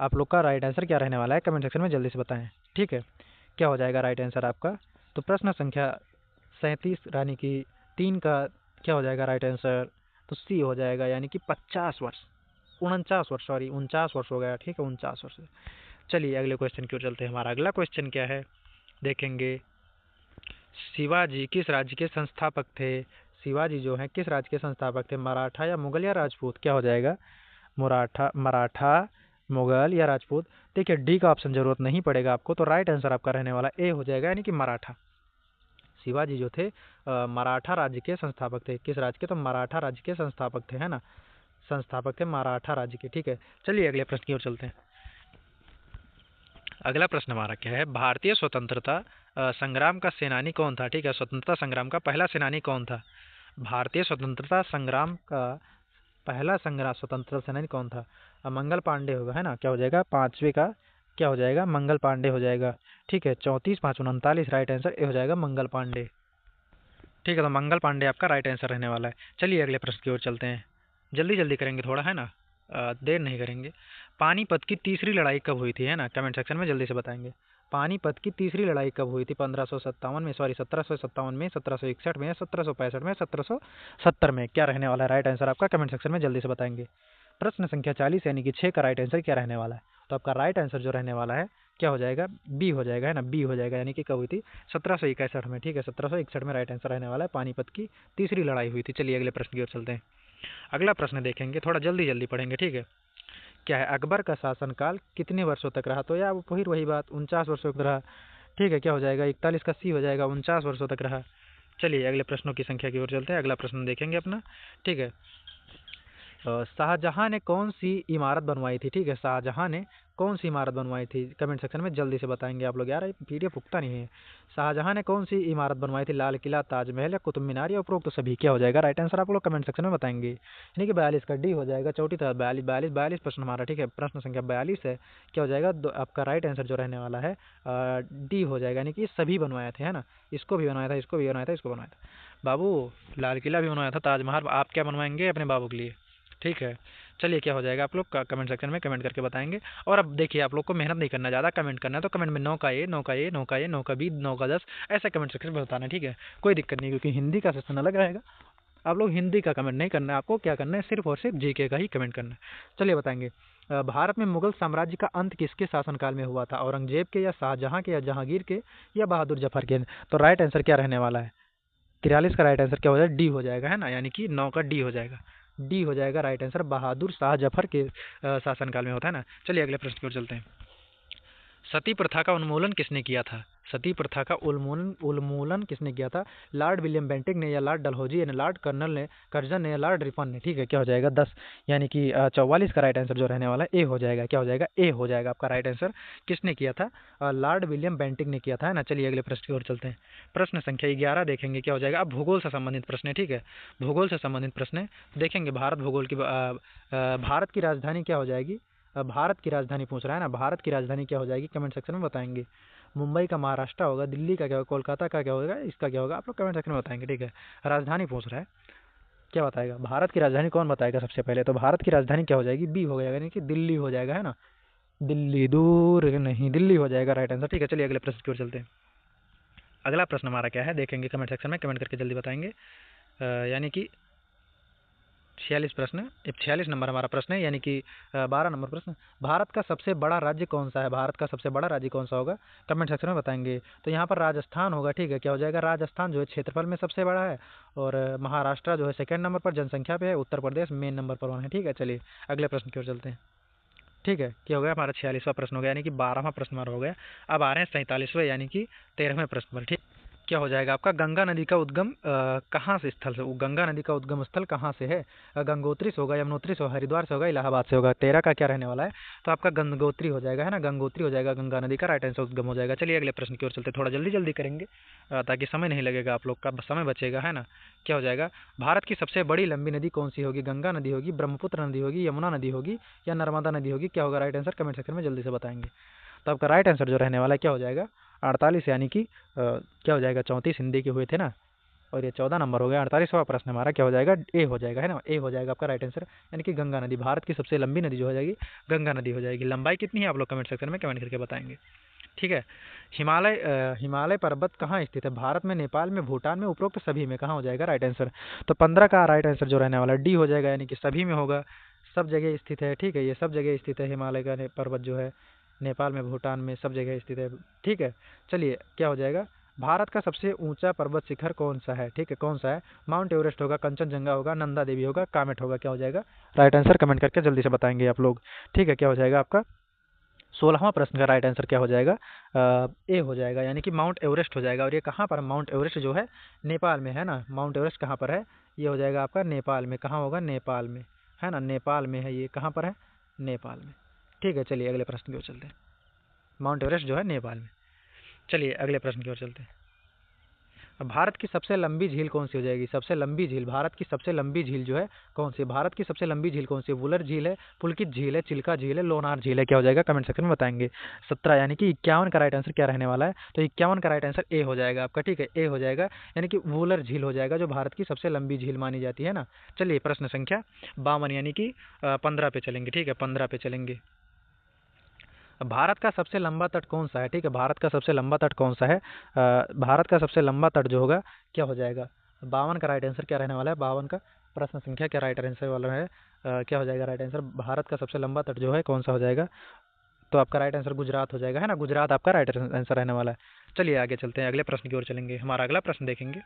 आप लोग का राइट आंसर क्या रहने वाला है, कमेंट सेक्शन में जल्दी से बताएं। ठीक है, क्या हो जाएगा राइट आंसर आपका, तो प्रश्न संख्या 37 यानी कि 3 का क्या हो जाएगा राइट आंसर, तो सी हो जाएगा, यानी कि 50 वर्ष, 49 वर्ष, सॉरी 49 वर्ष हो गया। ठीक है, 49 वर्ष। चलिए अगले क्वेश्चन की ओर चलते हैं। हमारा अगला क्वेश्चन क्या है, देखेंगे। शिवाजी किस राज्य के संस्थापक थे। शिवाजी जो है किस राज्य के संस्थापक थे, मराठा या मुगल या राजपूत, क्या हो जाएगा, मराठा, मराठा, मुगल या राजपूत। देखिए, डी का ऑप्शन जरूरत नहीं पड़ेगा आपको, तो राइट आंसर आपका रहने वाला ए हो जाएगा, यानी कि मराठा। शिवाजी जो थे मराठा राज्य के संस्थापक थे, किस राज्य के, तो मराठा राज्य के संस्थापक थे, है ना, संस्थापक थे मराठा राज्य के। ठीक है, चलिए अगले प्रश्न की ओर चलते हैं। अगला प्रश्न हमारा क्या है, भारतीय स्वतंत्रता संग्राम का सेनानी कौन था। ठीक है, स्वतंत्रता संग्राम का पहला सेनानी कौन था, भारतीय स्वतंत्रता संग्राम का पहला संग्राम स्वतंत्रता सेनानी कौन था, मंगल पांडे होगा, है ना। क्या हो जाएगा, पांचवे का क्या हो जाएगा, मंगल पांडे हो जाएगा। ठीक है, 34, 5, 39 राइट आंसर ए हो जाएगा, मंगल पांडे। ठीक है, तो मंगल पांडे आपका राइट आंसर रहने वाला है। चलिए अगले प्रश्न की ओर चलते हैं, जल्दी जल्दी करेंगे थोड़ा, है ना, देर नहीं करेंगे। पानीपत की तीसरी लड़ाई कब हुई थी, है ना, कमेंट सेक्शन में जल्दी से बताएंगे। पानीपत की तीसरी लड़ाई कब हुई थी, 1557 में, सॉरी 1757 में, 1761 में, 1765 में, 1770 में, क्या रहने वाला है राइट आंसर आपका, कमेंट सेक्शन में जल्दी से बताएंगे। प्रश्न संख्या 40 यानी कि 6 का राइट आंसर क्या रहने वाला है, तो आपका राइट आंसर जो रहने वाला है क्या हो जाएगा, बी हो जाएगा, है ना, बी हो जाएगा, यानी कि कब हुई थी, 1761 में। ठीक है, 1761 में राइट आंसर रहने वाला है, पानीपत की तीसरी लड़ाई हुई थी। चलिए अगले प्रश्न की ओर चलते हैं। अगला प्रश्न देखेंगे, थोड़ा जल्दी जल्दी पढ़ेंगे। ठीक है, क्या है, अकबर का शासनकाल कितने वर्षों तक रहा, तो यार फिर वही बात, 49 वर्षों तक रहा। ठीक है, क्या हो जाएगा, 41 का सी हो जाएगा, 49 वर्षों तक रहा। चलिए अगले प्रश्नों की संख्या की ओर चलते हैं, अगला प्रश्न देखेंगे अपना। ठीक है, शाहजहां ने कौन सी इमारत बनवाई थी? ठीक है, शाहजहां ने कौन सी इमारत बनवाई थी? कमेंट सेक्शन में जल्दी से बताएंगे आप लोग। यार पीडीएफ उगता नहीं है। शाहजहां ने कौन सी इमारत बनवाई थी? लाल किला, ताजमहल या कुतुब मीनार या उपरोक्त तो सभी? क्या हो जाएगा राइट आंसर? आप लोग कमेंट सेक्शन में बताएंगे। यानी कि 42 का डी हो जाएगा। चौटी था 42 प्रश्न हमारा। ठीक है, प्रश्न संख्या 42 है। क्या हो जाएगा? आपका राइट आंसर जो रहने वाला है डी हो जाएगा। यानी कि सभी बनवाए थे, है ना। इसको भी बनवाया था, इसको भी बनवाया था, इसको बनवाया था। बाबू लाल किला भी बनवाया था, ताजमहल आप क्या बनवाएंगे अपने बाबू के लिए? ठीक है, चलिए क्या हो जाएगा आप लोग कमेंट सेक्शन में कमेंट करके बताएंगे। और अब देखिए, आप लोग को मेहनत नहीं करना, ज़्यादा कमेंट करना है तो कमेंट में 9 का ए, 9 का ए, 9 का ए, 9 का बी, 9 का 10 ऐसा कमेंट सेक्शन में बताना है। ठीक है, कोई दिक्कत नहीं, क्योंकि हिंदी का सेक्शन अलग रहेगा। आप लोग हिंदी का कमेंट नहीं करना है, आपको क्या करना है, सिर्फ और सिर्फ जीके का ही कमेंट करना है। चलिए बताएंगे, भारत में मुगल साम्राज्य का अंत किसके शासनकाल में हुआ था? औरंगजेब के, या शाहजहां के, या जहांगीर के, या बहादुर जफर के? तो राइट आंसर क्या रहने वाला है? 43 का राइट आंसर क्या हो जाएगा? डी हो जाएगा, है ना। यानी कि 9 का डी हो जाएगा। डी हो जाएगा राइट आंसर। बहादुर शाह जफर के शासनकाल में होता है ना। चलिए अगले प्रश्न की ओर चलते हैं। सती प्रथा का उन्मूलन किसने किया था? सती प्रथा का उन्मूलन किसने किया था? लॉर्ड विलियम बेंटिक ने, या लॉर्ड डलहौजी ने, लॉर्ड कर्जन ने, या लॉर्ड रिपन ने? ठीक है, क्या हो जाएगा? 10 यानी कि 44 का राइट आंसर जो रहने वाला है ए हो जाएगा। क्या हो जाएगा? ए हो जाएगा आपका राइट आंसर। किसने किया था? लॉर्ड विलियम बेंटिक ने किया था, है ना। चलिए अगले प्रश्न की ओर चलते हैं। प्रश्न संख्या 11 देखेंगे। क्या हो जाएगा? अब भूगोल से संबंधित प्रश्न है। ठीक है, भूगोल से संबंधित प्रश्न है। देखेंगे भारत भूगोल की भारत की राजधानी क्या हो जाएगी? भारत की राजधानी पूछ रहा है ना। भारत की राजधानी क्या हो जाएगी? कमेंट सेक्शन में बताएंगे। मुंबई का महाराष्ट्र होगा, दिल्ली का क्या होगा, कोलकाता का क्या होगा, इसका क्या होगा? आप लोग कमेंट सेक्शन में बताएंगे। ठीक है, राजधानी पूछ रहा है, क्या बताएगा? भारत की राजधानी कौन बताएगा सबसे पहले? तो भारत की राजधानी क्या हो जाएगी? बी हो जाएगा, यानी कि दिल्ली हो जाएगा, है ना। दिल्ली दूर नहीं, दिल्ली हो जाएगा राइट आंसर। ठीक है, चलिए अगले प्रश्न की ओर चलते हैं। अगला प्रश्न हमारा क्या है देखेंगे, कमेंट सेक्शन में कमेंट करके जल्दी बताएंगे। यानी कि 46 प्रश्न, 46 नंबर हमारा प्रश्न है, यानी कि 12 नंबर प्रश्न। भारत का सबसे बड़ा राज्य कौन सा है? भारत का सबसे बड़ा राज्य कौन सा होगा? कमेंट सेक्शन में बताएंगे। तो यहाँ पर राजस्थान होगा। ठीक है, क्या हो जाएगा? राजस्थान जो है क्षेत्रफल में सबसे बड़ा है, और महाराष्ट्र जो है सेकंड नंबर पर जनसंख्या पे है, उत्तर प्रदेश मेन नंबर पर 1 है। ठीक है, चलिए अगले प्रश्न की ओर चलते हैं। ठीक है, क्या हो गया? हमारा 46वां प्रश्न हो गया, यानी कि 12वां प्रश्न हमारा हो गया। अब आ रहे हैं 47वें, यानी कि 13वें प्रश्न पर। ठीक, क्या हो जाएगा आपका? गंगा नदी का उद्गम कहाँ से स्थल से? गंगा नदी का उद्गम स्थल कहाँ से है? गंगोत्री से होगा, यमुनोत्री से होगा, हरिद्वार से होगा, इलाहाबाद से होगा? 13 का क्या रहने वाला है? तो आपका गंगोत्री हो जाएगा, है ना। गंगोत्री हो जाएगा, गंगा नदी का राइट आंसर उद्गम हो जाएगा। चलिए अगले प्रश्न की ओर चलते, थोड़ा जल्दी जल्दी करेंगे ताकि समय नहीं लगेगा, आप लोग का समय बचेगा, है ना। क्या हो जाएगा? भारत की सबसे बड़ी लंबी नदी कौन सी होगी? गंगा नदी होगी, ब्रह्मपुत्र नदी होगी, यमुना नदी होगी, या नर्मदा नदी होगी? क्या होगा राइट आंसर? कमेंट सेक्शन में जल्दी से बताएंगे। तो आपका राइट आंसर जो रहने वाला है क्या हो जाएगा? 48, यानी कि क्या हो जाएगा? 34 हिंदी के हुए थे ना, और ये 14 नंबर हो गया। 48वां प्रश्न हमारा क्या हो जाएगा? ए हो जाएगा, है ना। ए हो जाएगा आपका राइट आंसर, यानी कि गंगा नदी। भारत की सबसे लंबी नदी जो हो जाएगी गंगा नदी हो जाएगी। लंबाई कितनी है आप लोग कमेंट सेक्शन में कमेंट करके बताएंगे। ठीक है, हिमालय पर्वत कहाँ स्थित है? भारत में, नेपाल में, भूटान में, उपरोक्त सभी में? कहाँ हो जाएगा राइट आंसर? तो 15 का राइट आंसर जो रहने वाला डी हो जाएगा, यानी कि सभी में होगा, सब जगह स्थित है। ठीक है, ये सब जगह स्थित है। हिमालय का पर्वत जो है नेपाल में, भूटान में, सब जगह स्थित है। ठीक है, चलिए क्या हो जाएगा? भारत का सबसे ऊंचा पर्वत शिखर कौन सा है? ठीक है, कौन सा है? माउंट एवरेस्ट होगा, कंचनजंगा होगा, नंदा देवी होगा, कामेट होगा? क्या हो जाएगा राइट आंसर? कमेंट करके जल्दी से बताएंगे आप लोग। ठीक है, क्या हो जाएगा आपका 16वां प्रश्न का राइट आंसर क्या हो जाएगा? ए हो जाएगा, यानी कि माउंट एवरेस्ट हो जाएगा। और ये कहाँ पर? माउंट एवरेस्ट जो है नेपाल में, है ना। माउंट एवरेस्ट कहाँ पर है? ये हो जाएगा आपका नेपाल में। कहाँ होगा? नेपाल में, है ना। नेपाल में है ये। कहाँ पर है? नेपाल में। ठीक है, चलिए अगले प्रश्न की ओर चलते हैं। माउंट एवरेस्ट जो है नेपाल में। चलिए अगले प्रश्न की ओर चलते हैं। भारत की सबसे लंबी झील कौन सी हो जाएगी? सबसे लंबी झील, भारत की सबसे लंबी झील जो है कौन सी? भारत की सबसे लंबी झील कौन सी है? वुलर झील है, पुलकित झील है, चिल्का झील है, लोनार झील है? क्या हो जाएगा? कमेंट सेक्शन में बताएंगे। 17 यानी कि 51 का राइट आंसर क्या रहने वाला है? तो 51 का राइट आंसर ए हो जाएगा आपका। ठीक है, ए हो जाएगा, यानी कि वुलर झील हो जाएगा, जो भारत की सबसे लंबी झील मानी जाती है ना। चलिए प्रश्न संख्या 52, यानी कि 15 पे चलेंगे। ठीक है, 15 पे चलेंगे। भारत का सबसे लंबा तट कौन सा है? ठीक है, भारत का सबसे लंबा तट कौन सा है? भारत का सबसे लंबा तट जो होगा क्या हो जाएगा? 52 का राइट आंसर क्या रहने वाला है? 52 का प्रश्न संख्या क्या राइट आंसर वाला है? क्या हो जाएगा राइट आंसर? भारत का सबसे लंबा तट जो है कौन सा हो जाएगा? तो आपका राइट आंसर गुजरात हो जाएगा, है ना। गुजरात आपका राइट आंसर रहने वाला है। चलिए आगे चलते हैं, अगले प्रश्न की ओर चलेंगे। हमारा अगला प्रश्न देखेंगे,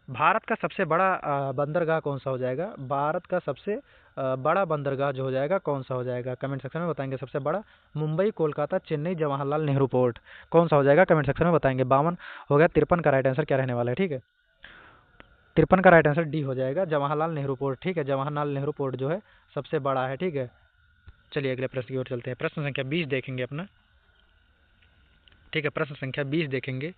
भारत का सबसे बड़ा बंदरगाह कौन सा हो जाएगा? भारत का सबसे बड़ा बंदरगाह जो हो जाएगा कौन सा हो जाएगा? कमेंट सेक्शन में बताएंगे। सबसे बड़ा मुंबई, कोलकाता, चेन्नई, जवाहरलाल नेहरू पोर्ट? कौन सा हो जाएगा? कमेंट सेक्शन में बताएंगे। 52 हो गया। 53 का राइट आंसर क्या रहने वाला है? ठीक है, 53 का राइट आंसर डी हो जाएगा, जवाहरलाल नेहरू पोर्ट। ठीक है, जवाहरलाल नेहरू पोर्ट जो है सबसे बड़ा है। ठीक है, चलिए अगले प्रश्न की ओर चलते हैं। प्रश्न संख्या 20 देखेंगे अपना। ठीक है, प्रश्न संख्या 20 देखेंगे।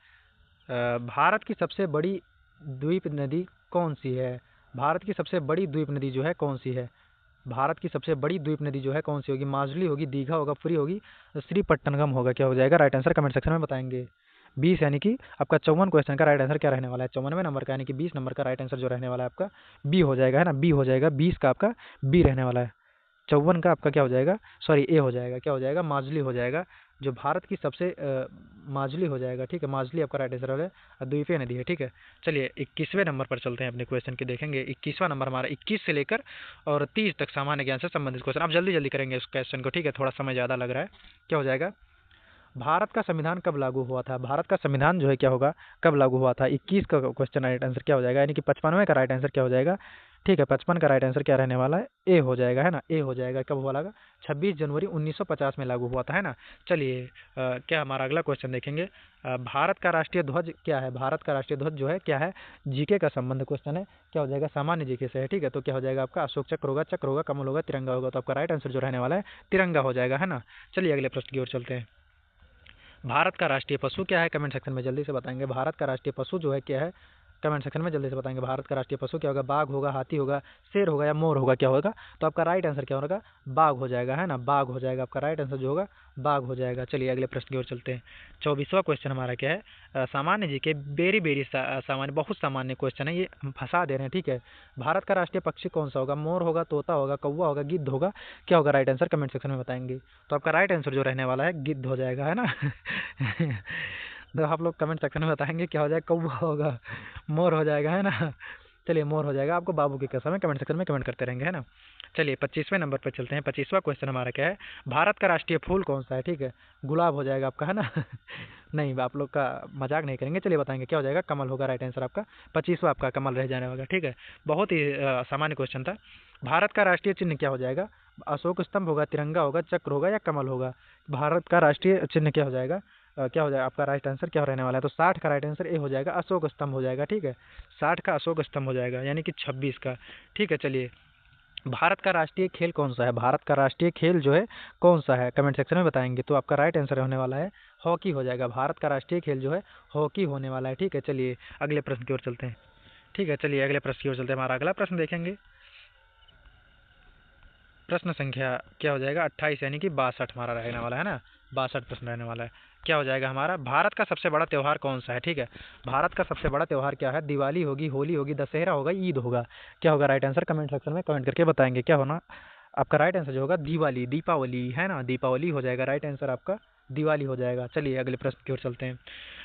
भारत की सबसे बड़ी द्वीप नदी कौन सी है? भारत की सबसे बड़ी द्वीप नदी जो है कौन सी है? भारत की सबसे बड़ी द्वीप नदी जो है कौन सी होगी? माजुली होगी, दीघा होगा, पुरी होगी, श्रीपट्टनम होगा। क्या हो जाएगा राइट आंसर? कमेंट सेक्शन में बताएंगे। 20 यानी कि आपका 54 क्वेश्चन का राइट आंसर क्या रहने वाला है? 54वें नंबर का यानी कि 20 नंबर का राइट आंसर जो रहने वाला है आपका बी हो जाएगा, है ना। बी हो जाएगा, 20 का आपका बी रहने वाला है। 54 का आपका क्या हो जाएगा? सॉरी, ए हो जाएगा। क्या हो जाएगा? माजुली हो जाएगा, जो भारत की सबसे माजुली हो जाएगा। ठीक है, माजुली आपका राइट आंसर है, द्वीपीय नदी है। ठीक है, चलिए 21वें नंबर पर चलते हैं अपने क्वेश्चन के, देखेंगे 21वां नंबर हमारा 21 से लेकर और 30 तक सामान्य ज्ञान से संबंधित क्वेश्चन। आप जल्दी जल्दी करेंगे इस क्वेश्चन को। ठीक है, थोड़ा समय ज़्यादा लग रहा है। क्या हो जाएगा? भारत का संविधान कब लागू हुआ था? भारत का संविधान जो है क्या होगा, कब लागू हुआ था? 21 का क्वेश्चन राइट आंसर क्या हो जाएगा? यानी कि 55वें का राइट आंसर क्या हो जाएगा? ठीक है, 55 का राइट आंसर क्या रहने वाला है? ए हो जाएगा, है ना। ए हो जाएगा। कब हुआ लगा? 26 जनवरी 1950 में लागू हुआ था, है ना। चलिए क्या हमारा अगला क्वेश्चन देखेंगे। भारत का राष्ट्रीय ध्वज क्या है? भारत का राष्ट्रीय ध्वज जो है क्या है? जीके का संबंध क्वेश्चन है। क्या हो जाएगा? सामान्य जीके से है। ठीक है, तो क्या हो जाएगा आपका? अशोक चक्र होगा, चक्र होगा, कमल होगा, तिरंगा होगा। तो आपका राइट आंसर जो रहने वाला है तिरंगा हो जाएगा, है ना। चलिए अगले प्रश्न की ओर चलते हैं। भारत का राष्ट्रीय पशु क्या है? कमेंट सेक्शन में जल्दी से बताएंगे। भारत का राष्ट्रीय पशु जो है क्या है? कमेंट सेक्शन में जल्दी से बताएंगे। भारत का राष्ट्रीय पशु क्या होगा? बाघ होगा, हाथी होगा, शेर होगा या मोर होगा? क्या होगा? तो आपका राइट आंसर क्या होगा? बाघ हो जाएगा, है ना। बाघ हो जाएगा, आपका राइट आंसर जो होगा बाघ हो जाएगा। चलिए अगले प्रश्न की ओर चलते हैं। 24वां क्वेश्चन हमारा क्या है? सामान्य जी के बेरी बेरी सामान्य, बहुत सामान्य क्वेश्चन है, ये हम फंसा दे रहे हैं। ठीक है, भारत का राष्ट्रीय पक्षी कौन सा होगा? मोर होगा, तोता होगा, कौवा होगा, गिद्ध होगा? क्या होगा राइट आंसर? कमेंट सेक्शन में बताएंगे। तो आपका राइट आंसर जो रहने वाला है गिद्ध हो जाएगा, है ना। तो आप लोग कमेंट सेक्शन में बताएंगे क्या हो जाएगा? कौवा होगा, मोर हो जाएगा, है ना। चलिए मोर हो जाएगा, आपको बाबू की कसम है। कमेंट सेक्शन में कमेंट करते रहेंगे, है ना। चलिए 25वें नंबर पर चलते हैं। 25वां क्वेश्चन हमारा क्या है? भारत का राष्ट्रीय फूल कौन सा है? ठीक है, गुलाब हो जाएगा आपका, है ना। नहीं, आप लोग का मजाक नहीं करेंगे। चलिए बताएंगे क्या हो जाएगा? कमल होगा राइट आंसर आपका। 25वां आपका कमल रह जाने वाला। ठीक है, बहुत ही सामान्य क्वेश्चन था। भारत का राष्ट्रीय चिन्ह क्या हो जाएगा? अशोक स्तंभ होगा, तिरंगा होगा, चक्र होगा या कमल होगा? भारत का राष्ट्रीय चिन्ह क्या हो जाएगा? क्या हो जाएगा आपका राइट आंसर? क्या रहने वाला है? तो 60 का राइट आंसर ए हो जाएगा, अशोक स्तंभ हो जाएगा। ठीक है, 60 का अशोक स्तंभ हो जाएगा, यानी कि 26 का। ठीक है, चलिए भारत का राष्ट्रीय खेल कौन सा है? भारत का राष्ट्रीय खेल जो है कौन सा है? कमेंट सेक्शन में बताएंगे। तो आपका राइट आंसर होने वाला है हॉकी हो जाएगा। भारत का राष्ट्रीय खेल जो है हॉकी होने वाला है। ठीक है, चलिए अगले प्रश्न की ओर चलते हैं। ठीक है, चलिए अगले प्रश्न की ओर चलते हैं। हमारा अगला प्रश्न देखेंगे। प्रश्न संख्या क्या हो जाएगा? 28 यानी कि 62 हमारा रहने वाला है ना। 62 प्रश्न रहने वाला है। क्या हो जाएगा हमारा? भारत का सबसे बड़ा त्यौहार कौन सा है? ठीक है, भारत का सबसे बड़ा त्यौहार क्या है? दिवाली होगी, होली होगी, दशहरा होगा, ईद होगा? क्या होगा राइट आंसर? कमेंट सेक्शन में कमेंट करके बताएंगे क्या होना। आपका राइट आंसर जो होगा दिवाली, दीपावली, है ना। दीपावली हो जाएगा राइट आंसर आपका, दिवाली हो जाएगा। चलिए अगले प्रश्न की ओर चलते हैं।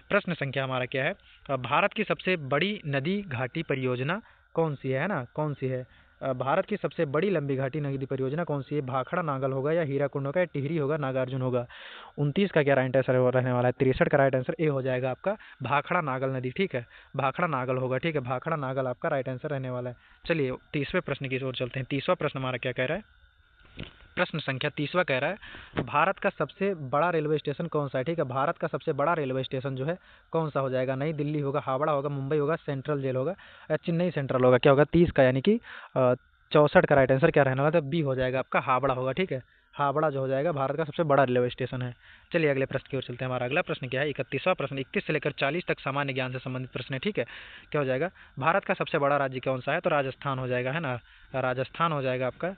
प्रश्न संख्या हमारा क्या है? भारत की सबसे बड़ी नदी घाटी परियोजना कौन सी है ना? कौन सी है? भारत की सबसे बड़ी लंबी घाटी नदी परियोजना कौन सी है? भाखड़ा नागल होगा या हीराकुंड होगा या टिहरी होगा, नागार्जुन होगा? 29 का क्या राइट आंसर रहने वाला है? 63 का राइट आंसर ए हो जाएगा आपका, भाखड़ा नागल नदी। ठीक है, भाखड़ा नागल होगा। ठीक है, भाखड़ा नागल आपका राइट आंसर रहने वाला है। चलिए 30वें प्रश्न की ओर चलते हैं। 30वां प्रश्न हमारा क्या कह रहा है? प्रश्न संख्या 30वां कह रहा है भारत का सबसे बड़ा रेलवे स्टेशन कौन सा है? ठीक है, भारत का सबसे बड़ा रेलवे स्टेशन जो है कौन सा हो जाएगा? नई दिल्ली होगा, हावड़ा होगा, मुंबई होगा, सेंट्रल जेल होगा या चेन्नई सेंट्रल होगा? क्या होगा? 30 का यानी कि 64 का राइट आंसर क्या रहने वाला है? बी हो जाएगा आपका, हावड़ा होगा। ठीक है, हावड़ा जो हो जाएगा भारत का सबसे बड़ा रेलवे स्टेशन है। चलिए अगले प्रश्न की ओर चलते हैं। हमारा अगला प्रश्न क्या है? 31वां प्रश्न। 31 से लेकर 40 तक सामान्य ज्ञान से संबंधित प्रश्न है। ठीक है, क्या हो जाएगा? भारत का सबसे बड़ा राज्य कौन सा है? तो राजस्थान हो जाएगा, है ना। राजस्थान हो जाएगा आपका,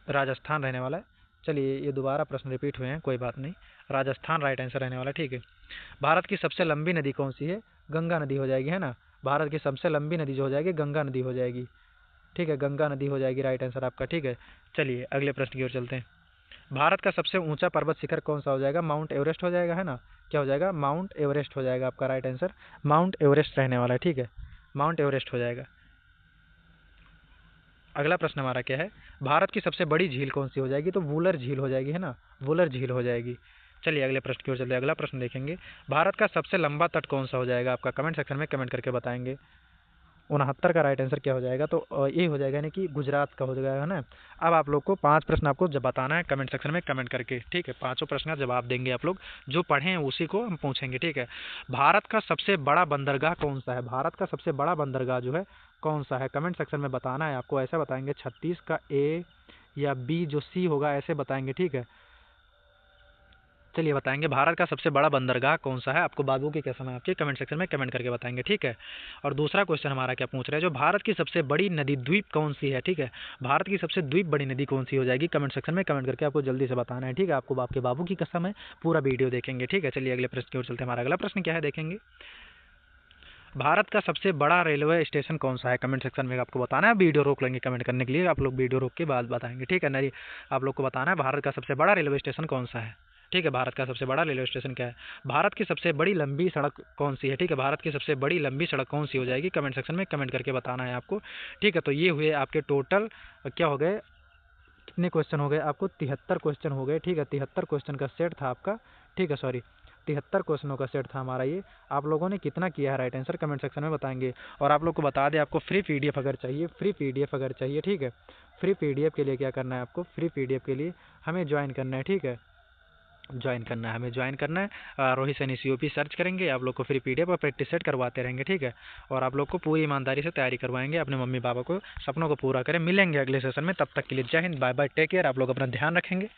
राजस्थान रहने वाला है। चलिए ये दोबारा प्रश्न रिपीट हुए हैं, कोई बात नहीं। राजस्थान राइट आंसर रहने वाला है। ठीक है, भारत की सबसे लंबी नदी कौन सी है? गंगा नदी हो जाएगी, है ना। भारत की सबसे लंबी नदी जो हो जाएगी गंगा नदी हो जाएगी। ठीक है, गंगा नदी हो जाएगी राइट आंसर आपका। ठीक है, चलिए अगले प्रश्न की ओर चलते हैं। भारत का सबसे ऊंचा पर्वत शिखर कौन सा हो जाएगा? माउंट एवरेस्ट हो जाएगा, है ना। क्या हो जाएगा? माउंट एवरेस्ट हो जाएगा आपका राइट आंसर, माउंट एवरेस्ट रहने वाला है। ठीक है, माउंट एवरेस्ट हो जाएगा। अगला प्रश्न हमारा क्या है? भारत की सबसे बड़ी झील कौन सी हो जाएगी? तो वुलर झील हो जाएगी, है ना। वुलर झील हो जाएगी। चलिए अगले प्रश्न की ओर चलते हैं। अगला प्रश्न देखेंगे। भारत का सबसे लंबा तट कौन सा हो जाएगा आपका? कमेंट सेक्शन में कमेंट करके बताएंगे। 69 का राइट आंसर क्या हो जाएगा, तो ये हो जाएगा यानी कि गुजरात का हो जाएगा ना। अब आप लोग को 5 प्रश्न आपको जब बताना है कमेंट सेक्शन में कमेंट करके, ठीक है। 5 प्रश्न का जवाब देंगे आप लोग, जो पढ़े हैं उसी को हम पूछेंगे, ठीक है। भारत का सबसे बड़ा बंदरगाह कौन सा है, भारत का सबसे बड़ा बंदरगाह जो है कौन सा है, कमेंट सेक्शन में बताना है आपको। ऐसा बताएंगे 36 का ए या बी जो सी होगा ऐसे बताएंगे, ठीक है। चलिए बताएंगे भारत का सबसे बड़ा बंदरगाह कौन सा है, आपको बाबू की कसम है आपके, कमेंट सेक्शन में कमेंट करके बताएंगे, ठीक है। और दूसरा क्वेश्चन हमारा क्या पूछ रहे हैं, जो भारत की सबसे बड़ी नदी द्वीप कौन सी है, ठीक है। भारत की सबसे द्वीप बड़ी नदी कौन सी हो जाएगी, कमेंट सेक्शन में कमेंट करके आपको जल्दी से बताना है, ठीक है। आपको आपके बाबू की कसम है, पूरा वीडियो देखेंगे, ठीक है। चलिए अगले प्रश्न की ओर चलते हैं। हमारा अगला प्रश्न क्या है देखेंगे, भारत का सबसे बड़ा रेलवे स्टेशन कौन सा है, कमेंट सेक्शन में आपको बताना है। वीडियो रोक लेंगे कमेंट करने के लिए, आप लोग वीडियो रोक के बाद बताएंगे, ठीक है। नहीं, आप लोग को बताना है भारत का सबसे बड़ा रेलवे स्टेशन कौन सा है, ठीक है। भारत का सबसे बड़ा रेलवे स्टेशन क्या है, भारत की सबसे बड़ी लंबी सड़क कौन सी है, ठीक है। भारत की सबसे बड़ी लंबी सड़क कौन सी हो जाएगी, कमेंट सेक्शन में कमेंट करके बताना है आपको, ठीक है। तो ये हुए आपके टोटल क्या हो गए, कितने क्वेश्चन हो गए आपको, 73 क्वेश्चन हो गए, ठीक है। 73 क्वेश्चन का सेट था आपका, ठीक है, सॉरी 73 क्वेश्चनों का सेट था हमारा ये। आप लोगों ने कितना किया है राइट आंसर कमेंट सेक्शन में बताएंगे। और आप लोग को बता दें, आपको फ्री पीडीएफ अगर चाहिए, फ्री पीडीएफ अगर चाहिए, ठीक है। फ्री पीडीएफ के लिए क्या करना है आपको, फ्री पीडीएफ के लिए हमें ज्वाइन करना है, ठीक है। ज्वाइन करना है, हमें ज्वाइन करना है, रोहित सैनी सीओपी सर्च करेंगे, आप लोग को फ्री पीडीएफ और प्रैक्टिस सेट करवाते रहेंगे, ठीक है। और आप लोग को पूरी ईमानदारी से तैयारी करवाएंगे, अपने मम्मी पापा को सपनों को पूरा करें। मिलेंगे अगले सेशन में, तब तक के लिए Jai Hind, bye bye, take care, आप लोग अपना ध्यान रखेंगे।